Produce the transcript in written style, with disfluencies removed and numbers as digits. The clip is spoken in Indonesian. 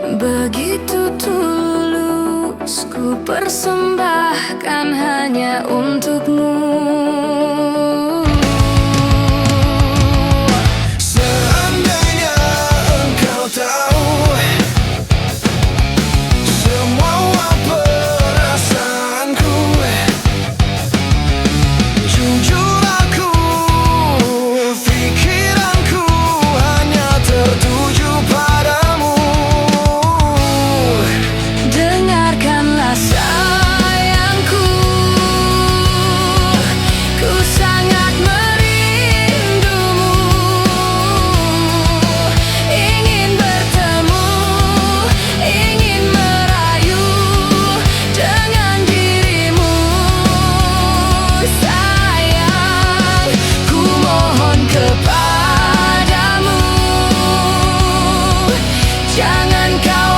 Begitu tulus ku persembahkan hanya untukmu. Seandainya engkau tahu semua perasaanku, jujur aku, pikiranku hanya tertuju padamu. Dengarkanlah sayangku, ku sangat merindumu. Ingin bertemu, ingin merayu dengan dirimu. Sayang, ku mohon kepadamu, jangan kau